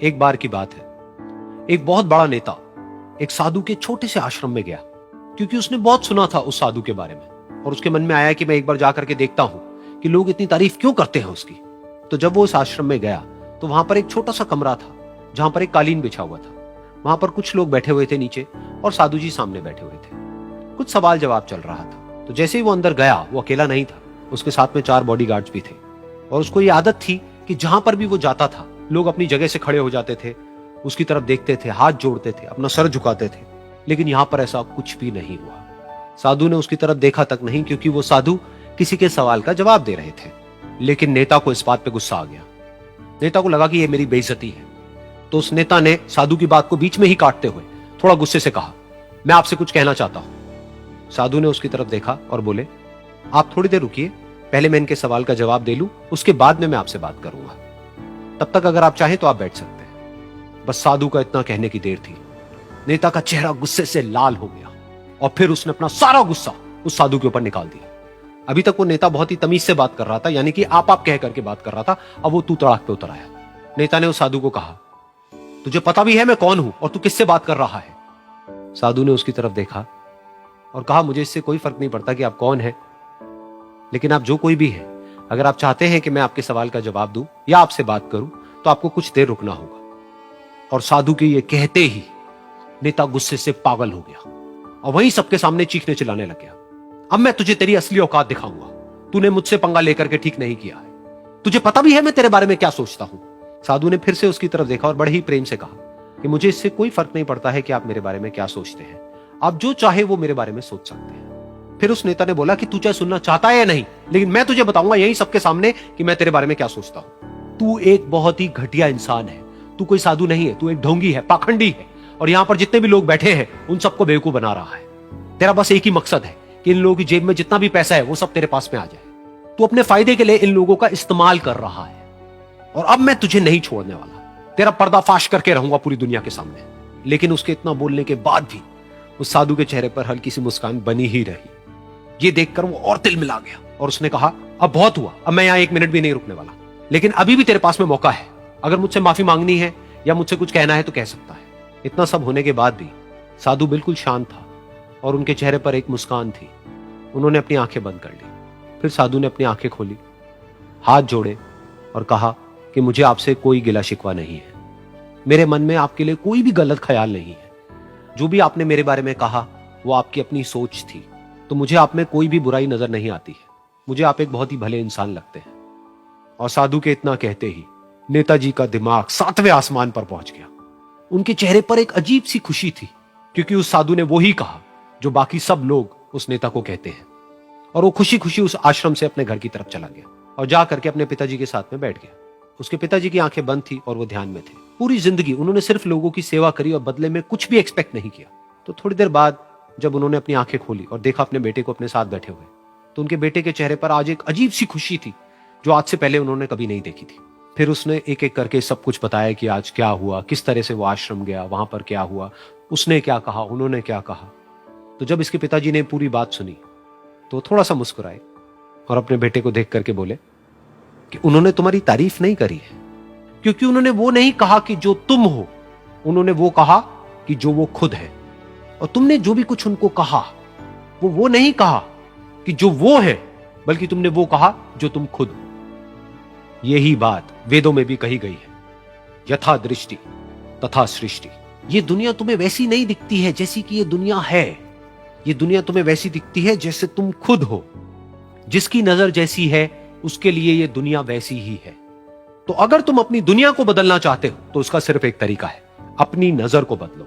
एक बार की बात है, एक बहुत बड़ा नेता एक साधु के छोटे से आश्रम में गया, क्योंकि उसने बहुत सुना था उस साधु के बारे में और उसके मन में आया कि मैं एक बार जाकर के देखता हूं कि लोग इतनी तारीफ क्यों करते हैं उसकी। तो जब वो उस आश्रम में गया तो वहां पर एक छोटा सा कमरा था जहां पर एक कालीन बिछा हुआ था। वहां पर कुछ लोग बैठे हुए थे नीचे और साधु जी सामने बैठे हुए थे। कुछ सवाल जवाब चल रहा था। तो जैसे ही वो अंदर गया, वो अकेला नहीं था, उसके साथ में 4 बॉडीगार्ड्स भी थे और उसको ये आदत थी कि जहां पर भी वो जाता था लोग अपनी जगह से खड़े हो जाते थे, उसकी तरफ देखते थे, हाथ जोड़ते थे, अपना सर झुकाते थे। लेकिन यहां पर ऐसा कुछ भी नहीं हुआ। साधु ने उसकी तरफ देखा तक नहीं, क्योंकि वो साधु किसी के सवाल का जवाब दे रहे थे। लेकिन नेता को इस बात पे गुस्सा आ गया। नेता को लगा कि ये मेरी बेइज्जती है। तो उस नेता ने साधु की बात को बीच में ही काटते हुए थोड़ा गुस्से से कहा, मैं आपसे कुछ कहना चाहता हूं। साधु ने उसकी तरफ देखा और बोले, आप थोड़ी देर रुकिए, पहले मैं इनके सवाल का जवाब दे लूं, उसके बाद में मैं आपसे बात करूंगा। तब तक अगर आप चाहें तो आप बैठ सकते हैं। बस साधु का इतना कहने की देर थी। नेता का चेहरा गुस्से से लाल हो गया और फिर उसने अपना सारा गुस्सा उस साधु के ऊपर निकाल दिया। अभी तक वो नेता बहुत ही तमीज से बात कर रहा था, यानी कि आप कह करके बात कर रहा था। अब वो तू तड़ाक पे उतर आया। नेता ने उस साधु को कहा, तुझे पता भी है मैं कौन हूं और तू किससे बात कर रहा है? साधु ने उसकी तरफ देखा और कहा, मुझे इससे कोई फर्क नहीं पड़ता कि आप कौन हैं, लेकिन आप जो कोई भी है, अगर आप चाहते हैं कि मैं आपके सवाल का जवाब दूं या आपसे बात करूं तो आपको कुछ देर रुकना होगा। और साधु के ये कहते ही नेता गुस्से से पागल हो गया और वहीं सबके सामने चीखने चिल्लाने लग गया, अब मैं तुझे तेरी असली औकात दिखाऊंगा। तूने मुझसे पंगा लेकर के ठीक नहीं किया है। तुझे पता भी है मैं तेरे बारे में क्या सोचता हूं। साधु ने फिर से उसकी तरफ देखा और बड़े ही प्रेम से कहा कि मुझे इससे कोई फर्क नहीं पड़ता है कि आप मेरे बारे में क्या सोचते हैं। आप जो चाहे वो मेरे बारे में सोच सकते हैं। फिर उस नेता ने बोला कि तू चाहे सुनना चाहता है या नहीं, लेकिन मैं तुझे बताऊंगा यही सबके सामने कि मैं तेरे बारे में क्या सोचता हूं। तू एक बहुत ही घटिया इंसान है। तू कोई साधु नहीं है, तू एक ढोंगी है, पाखंडी है और यहां पर जितने भी लोग बैठे हैं उन सबको बेवकूफ बना रहा है। तेरा बस एक ही मकसद है कि इन लोगों की जेब में जितना भी पैसा है वो सब तेरे पास में आ जाए। तू अपने फायदे के लिए इन लोगों का इस्तेमाल कर रहा है और अब मैं तुझे नहीं छोड़ने वाला। तेरा पर्दाफाश करके रहूंगा पूरी दुनिया के सामने। लेकिन उसके इतना बोलने के बाद भी उस साधु के चेहरे पर हल्की सी मुस्कान बनी ही रही। ये देखकर वो और तिल मिला गया और उसने कहा, अब बहुत हुआ, अब मैं यहां 1 मिनट भी नहीं रुकने वाला। लेकिन अभी भी तेरे पास में मौका है। अगर मुझसे माफी मांगनी है या मुझसे कुछ कहना है तो कह सकता है। इतना सब होने के बाद भी साधु बिल्कुल शांत था और उनके चेहरे पर एक मुस्कान थी। उन्होंने अपनी आंखें बंद कर ली। फिर साधु ने अपनी आंखें खोली, हाथ जोड़े और कहा कि मुझे आपसे कोई गिला शिकवा नहीं है। मेरे मन में आपके लिए कोई भी गलत ख्याल नहीं है। जो भी आपने मेरे बारे में कहा वो आपकी अपनी सोच थी। तो मुझे आप में कोई भी बुराई नजर नहीं आती है। मुझे आप एक बहुत ही भले इंसान लगते हैं। और साधु के इतना कहते ही नेताजी का दिमाग 7वें आसमान पर पहुंच गया। उनके चेहरे पर एक अजीब सी खुशी थी, क्योंकि उस साधु ने वो ही कहा जो बाकी सब लोग उस नेता को कहते हैं। और वो खुशी खुशी उस आश्रम से अपने घर की तरफ चला गया और जा करके अपने पिताजी के साथ में बैठ गया। उसके पिताजी की आंखें बंद थी और वो ध्यान में थे। पूरी जिंदगी उन्होंने सिर्फ लोगों की सेवा करी और बदले में कुछ भी एक्सपेक्ट नहीं किया। तो थोड़ी देर बाद जब उन्होंने अपनी आंखें खोली और देखा अपने बेटे को अपने साथ बैठे हुए, तो उनके बेटे के चेहरे पर आज एक अजीब सी खुशी थी जो आज से पहले उन्होंने कभी नहीं देखी थी। फिर उसने एक एक करके सब कुछ बताया कि आज क्या हुआ, किस तरह से वो आश्रम गया, वहां पर क्या हुआ, उसने क्या कहा, उन्होंने क्या कहा। तो जब इसके पिताजी ने पूरी बात सुनी तो थोड़ा सा मुस्कुराए और अपने बेटे को देख करके बोले कि उन्होंने तुम्हारी तारीफ नहीं करी है, क्योंकि उन्होंने वो नहीं कहा कि जो तुम हो, उन्होंने वो कहा कि जो वो खुद है। और तुमने जो भी कुछ उनको कहा वो नहीं कहा कि जो वो है, बल्कि तुमने वो कहा जो तुम खुद हो। यही बात वेदों में भी कही गई है, यथा दृष्टि तथा सृष्टि। ये दुनिया तुम्हें वैसी नहीं दिखती है जैसी कि ये दुनिया है। ये दुनिया तुम्हें वैसी दिखती है जैसे तुम खुद हो। जिसकी नजर जैसी है उसके लिए ये दुनिया वैसी ही है। तो अगर तुम अपनी दुनिया को बदलना चाहते हो तो उसका सिर्फ एक तरीका है, अपनी नजर को बदलो।